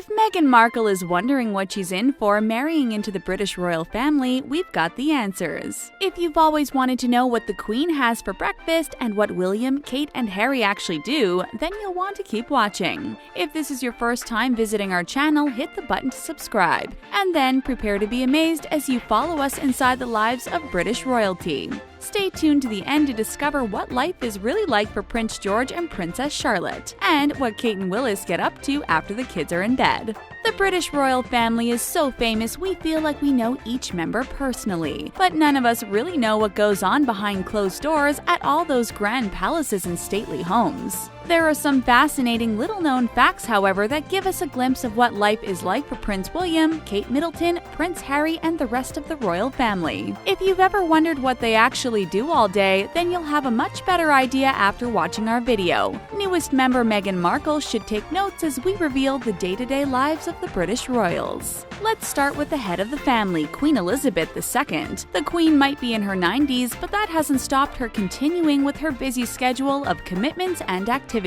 If Meghan Markle is wondering what she's in for marrying into the British royal family, we've got the answers. If you've always wanted to know what the Queen has for breakfast and what William, Kate, and Harry actually do, then you'll want to keep watching. If this is your first time visiting our channel, hit the button to subscribe, and then prepare to be amazed as you follow us inside the lives of British royalty. Stay tuned to the end to discover what life is really like for Prince George and Princess Charlotte, and what Kate and Willis get up to after the kids are in bed. The British royal family is so famous we feel like we know each member personally, but none of us really know what goes on behind closed doors at all those grand palaces and stately homes. There are some fascinating little-known facts, however, that give us a glimpse of what life is like for Prince William, Kate Middleton, Prince Harry, and the rest of the royal family. If you've ever wondered what they actually do all day, then you'll have a much better idea after watching our video. Newest member Meghan Markle should take notes as we reveal the day-to-day lives of the British royals. Let's start with the head of the family, Queen Elizabeth II. The Queen might be in her 90s, but that hasn't stopped her continuing with her busy schedule of commitments and activities.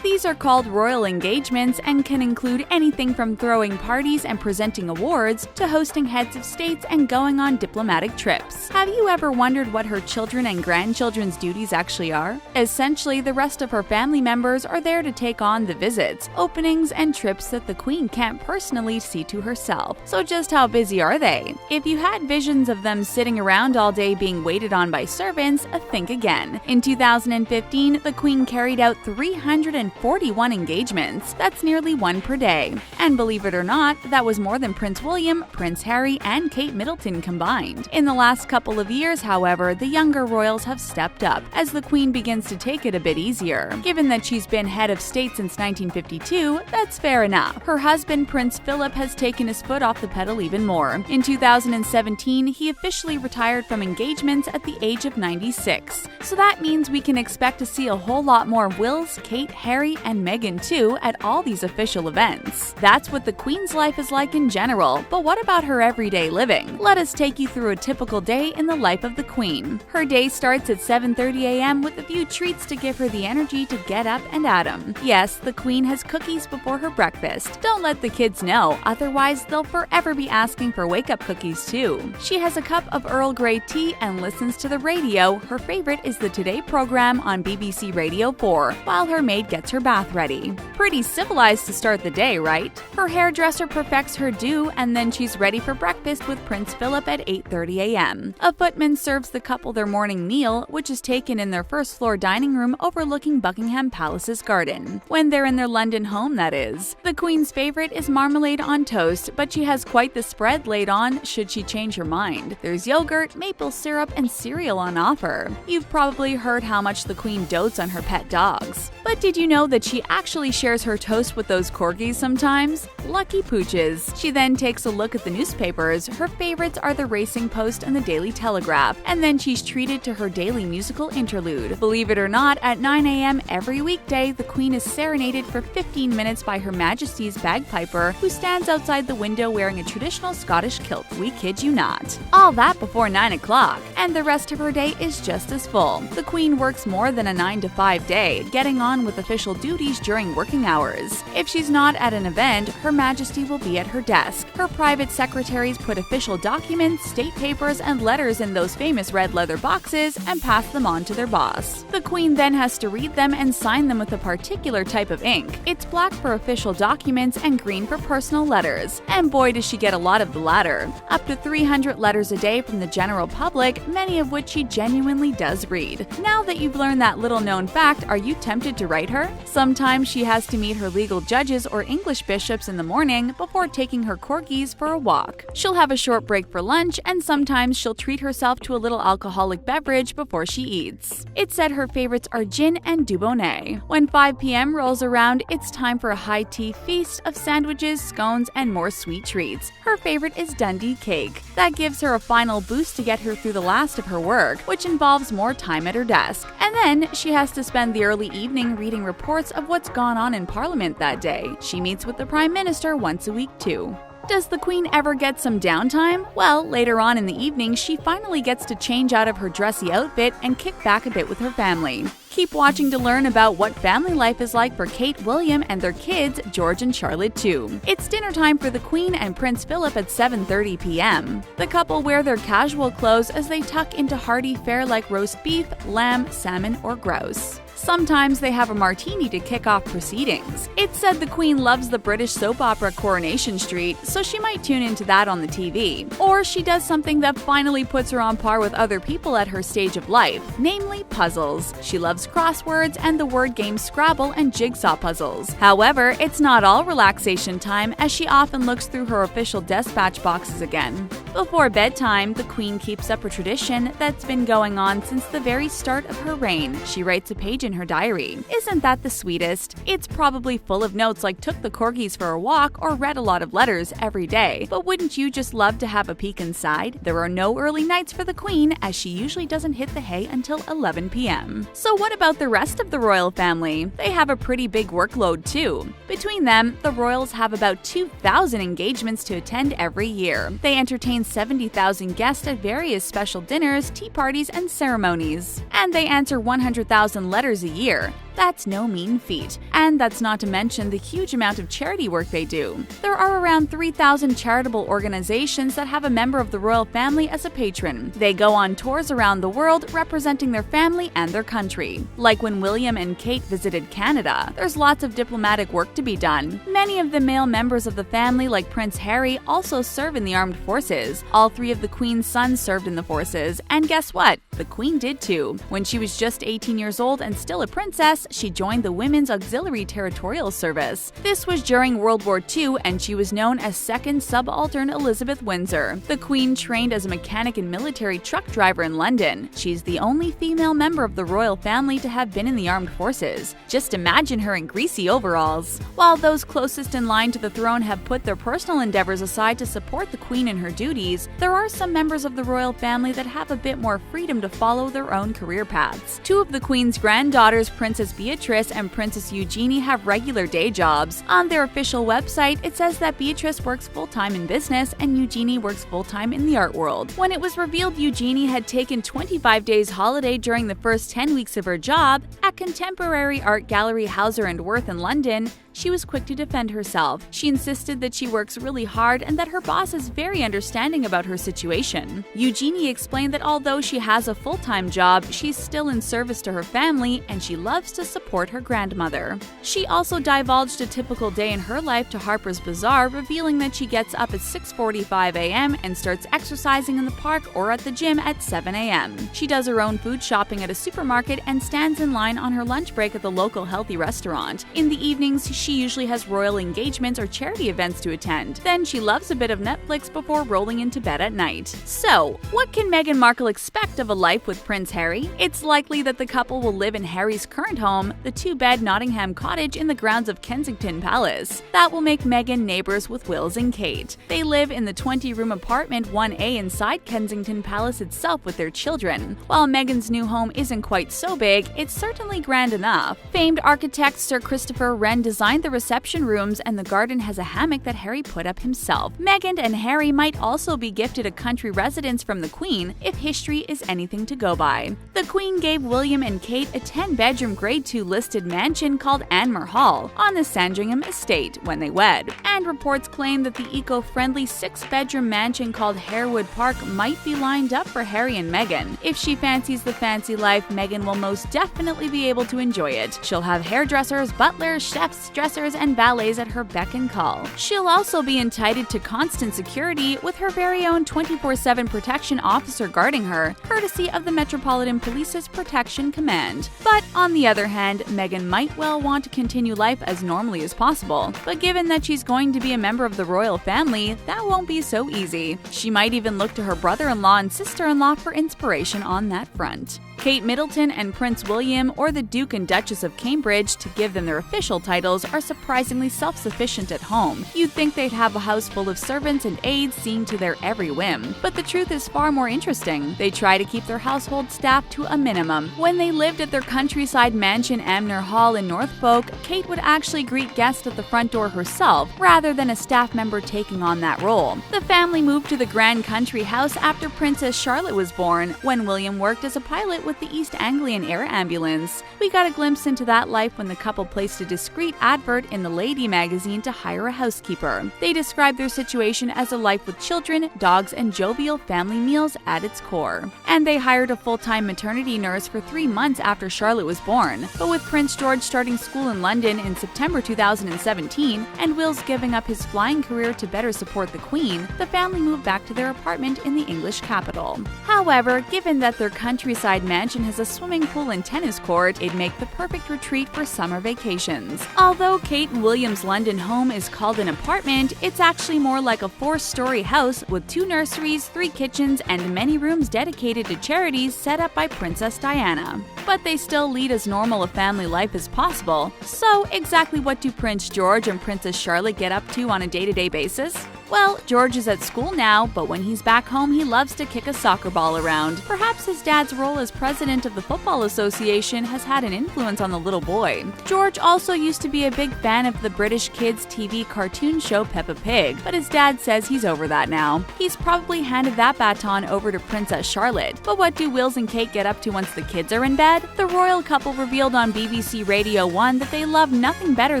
These are called royal engagements and can include anything from throwing parties and presenting awards to hosting heads of states and going on diplomatic trips. Have you ever wondered what her children and grandchildren's duties actually are? Essentially, the rest of her family members are there to take on the visits, openings, and trips that the Queen can't personally see to herself. So just how busy are they? If you had visions of them sitting around all day being waited on by servants, think again. In 2015, the Queen carried out 341 engagements. That's nearly one per day. And believe it or not, that was more than Prince William, Prince Harry, and Kate Middleton combined. In the last couple of years, however, the younger royals have stepped up as the Queen begins to take it a bit easier. Given that she's been head of state since 1952, that's fair enough. Her husband, Prince Philip, has taken his foot off the pedal even more. In 2017, he officially retired from engagements at the age of 96. So that means we can expect to see a whole lot more Wills, Kate, Harry, and Meghan too at all these official events. That's what the Queen's life is like in general, but what about her everyday living? Let us take you through a typical day in the life of the Queen. Her day starts at 7:30 a.m. with a few treats to give her the energy to get up and at 'em. Yes, the Queen has cookies before her breakfast. Don't let the kids know, otherwise they'll forever be asking for wake-up cookies too. She has a cup of Earl Grey tea and listens to the radio. Her favorite is the Today program on BBC Radio 4, while her maid gets her bath ready. Pretty civilized to start the day, right? Her hairdresser perfects her do, and then she's ready for breakfast with Prince Philip at 8:30 a.m. A footman serves the couple their morning meal, which is taken in their first-floor dining room overlooking Buckingham Palace's garden. When they're in their London home, that is. The Queen's favorite is marmalade on toast, but she has quite the spread laid on should she change her mind. There's yogurt, maple syrup, and cereal on offer. You've probably heard how much the Queen dotes on her pet dogs. But did you know that she actually shares her toast with those corgis sometimes? Lucky pooches. She then takes a look at the newspapers. Her favorites are the Racing Post and the Daily Telegraph, and then she's treated to her daily musical interlude. Believe it or not, at 9 a.m. every weekday, the Queen is serenaded for 15 minutes by Her Majesty's bagpiper, who stands outside the window wearing a traditional Scottish kilt. We kid you not. All that before 9 o'clock, and the rest of her day is just as full. The Queen works more than a 9-to-5 day, getting on with official duties during working hours. If she's not at an event, Her Majesty will be at her desk. Her private secretaries put official documents, state papers, and letters in those famous red leather boxes and pass them on to their boss. The Queen then has to read them and sign them with a particular type of ink. It's black for official documents and green for personal letters. And boy, does she get a lot of the latter. Up to 300 letters a day from the general public, many of which she genuinely does read. Now that you've learned that little-known fact, are you tempted to write her? Sometimes she has to meet her legal judges or English bishops in the morning before taking her corgis for a walk. She'll have a short break for lunch, and sometimes she'll treat herself to a little alcoholic beverage before she eats. It's said her favorites are gin and Dubonnet. When 5 p.m. rolls around, it's time for a high tea feast of sandwiches, scones, and more sweet treats. Her favorite is Dundee cake. That gives her a final boost to get her through the last of her work, which involves more time at her desk. And then she has to spend the early evening reading reports of what's gone on in Parliament that day. She meets with the Prime Minister once a week too. Does the Queen ever get some downtime? Well, later on in the evening, she finally gets to change out of her dressy outfit and kick back a bit with her family. Keep watching to learn about what family life is like for Kate, William, and their kids, George and Charlotte too. It's dinner time for the Queen and Prince Philip at 7:30 p.m. The couple wear their casual clothes as they tuck into hearty fare like roast beef, lamb, salmon, or grouse. Sometimes they have a martini to kick off proceedings. It's said the Queen loves the British soap opera Coronation Street, so she might tune into that on the TV. Or she does something that finally puts her on par with other people at her stage of life, namely puzzles. She loves crosswords and the word game Scrabble and jigsaw puzzles. However, it's not all relaxation time, as she often looks through her official dispatch boxes again. Before bedtime, the Queen keeps up a tradition that's been going on since the very start of her reign. She writes a page in her diary. Isn't that the sweetest? It's probably full of notes like took the corgis for a walk or read a lot of letters every day. But wouldn't you just love to have a peek inside? There are no early nights for the Queen, as she usually doesn't hit the hay until 11 p.m. So what about the rest of the royal family? They have a pretty big workload too. Between them, the royals have about 2,000 engagements to attend every year. They entertain 70,000 guests at various special dinners, tea parties, and ceremonies. And they answer 100,000 letters a year. That's no mean feat. And that's not to mention the huge amount of charity work they do. There are around 3,000 charitable organizations that have a member of the royal family as a patron. They go on tours around the world representing their family and their country. Like when William and Kate visited Canada, there's lots of diplomatic work to be done. Many of the male members of the family, like Prince Harry, also serve in the armed forces. All 3 of the Queen's sons served in the forces, and guess what? The Queen did too. When she was just 18 years old and still a princess, she joined the Women's Auxiliary Territorial Service. This was during World War II, and she was known as Second Subaltern Elizabeth Windsor. The Queen trained as a mechanic and military truck driver in London. She's the only female member of the royal family to have been in the armed forces. Just imagine her in greasy overalls. While those closest in line to the throne have put their personal endeavors aside to support the Queen in her duties, there are some members of the royal family that have a bit more freedom to follow their own career paths. 2 of the Queen's granddaughters, Princess Beatrice and Princess Eugenie, have regular day jobs. On their official website, it says that Beatrice works full-time in business and Eugenie works full-time in the art world. When it was revealed Eugenie had taken 25 days holiday during the first 10 weeks of her job at contemporary art gallery Hauser and Wirth in London, she was quick to defend herself. She insisted that she works really hard and that her boss is very understanding about her situation. Eugenie explained that although she has a full-time job, she's still in service to her family and she loves to support her grandmother. She also divulged a typical day in her life to Harper's Bazaar, revealing that she gets up at 6:45 a.m. and starts exercising in the park or at the gym at 7 a.m. She does her own food shopping at a supermarket and stands in line on her lunch break at the local healthy restaurant. In the evenings, she usually has royal engagements or charity events to attend. Then she loves a bit of Netflix before rolling into bed at night. So, what can Meghan Markle expect of a life with Prince Harry? It's likely that the couple will live in Harry's current home, the 2-bed Nottingham cottage in the grounds of Kensington Palace. That will make Meghan neighbors with Wills and Kate. They live in the 20-room apartment 1A inside Kensington Palace itself with their children. While Meghan's new home isn't quite so big, it's certainly grand enough. Famed architect Sir Christopher Wren designed the reception rooms, and the garden has a hammock that Harry put up himself. Meghan and Harry might also be gifted a country residence from the Queen if history is anything to go by. The Queen gave William and Kate a 10-bedroom Grade 2 listed mansion called Anmer Hall on the Sandringham estate when they wed. And reports claim that the eco-friendly 6-bedroom mansion called Harewood Park might be lined up for Harry and Meghan. If she fancies the fancy life, Meghan will most definitely be able to enjoy it. She'll have hairdressers, butlers, chefs, dressers, and valets at her beck and call. She'll also be entitled to constant security with her very own 24/7 protection officer guarding her, courtesy of the Metropolitan Police's Protection Command. But on the other hand, Meghan might well want to continue life as normally as possible. But given that she's going to be a member of the royal family, that won't be so easy. She might even look to her brother-in-law and sister-in-law for inspiration on that front. Kate Middleton and Prince William, or the Duke and Duchess of Cambridge, to give them their official titles, are surprisingly self-sufficient at home. You'd think they'd have a house full of servants and aides seeing to their every whim. But the truth is far more interesting. They try to keep their household staff to a minimum. When they lived at their countryside mansion Amner Hall in Norfolk, Kate would actually greet guests at the front door herself, rather than a staff member taking on that role. The family moved to the grand country house after Princess Charlotte was born, when William worked as a pilot with the East Anglian Air Ambulance. We got a glimpse into that life when the couple placed a discreet advert in the Lady magazine to hire a housekeeper. They described their situation as a life with children, dogs, and jovial family meals at its core. And they hired a full-time maternity nurse for 3 months after Charlotte was born. But with Prince George starting school in London in September 2017, and Will's giving up his flying career to better support the Queen, the family moved back to their apartment in the English capital. However, given that their countryside mansion has a swimming pool and tennis court, it'd make the perfect retreat for summer vacations. Although Kate and William's London home is called an apartment, it's actually more like a 4-story house with 2 nurseries, 3 kitchens, and many rooms dedicated to charities set up by Princess Diana. But they still lead as normal a family life as possible. So, exactly what do Prince George and Princess Charlotte get up to on a day-to-day basis? Well, George is at school now, but when he's back home, he loves to kick a soccer ball around. Perhaps his dad's role as president of the Football Association has had an influence on the little boy. George also used to be a big fan of the British kids' TV cartoon show Peppa Pig, but his dad says he's over that now. He's probably handed that baton over to Princess Charlotte. But what do Wills and Kate get up to once the kids are in bed? The royal couple revealed on BBC Radio 1 that they love nothing better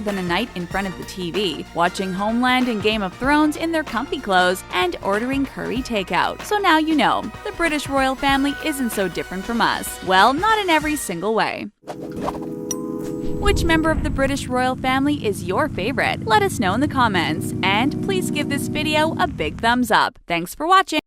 than a night in front of the TV, watching Homeland and Game of Thrones in their comfy clothes, and ordering curry takeout. So now you know, the British royal family isn't so different from us. Well, not in every single way. Which member of the British royal family is your favorite? Let us know in the comments. And please give this video a big thumbs up. Thanks for watching!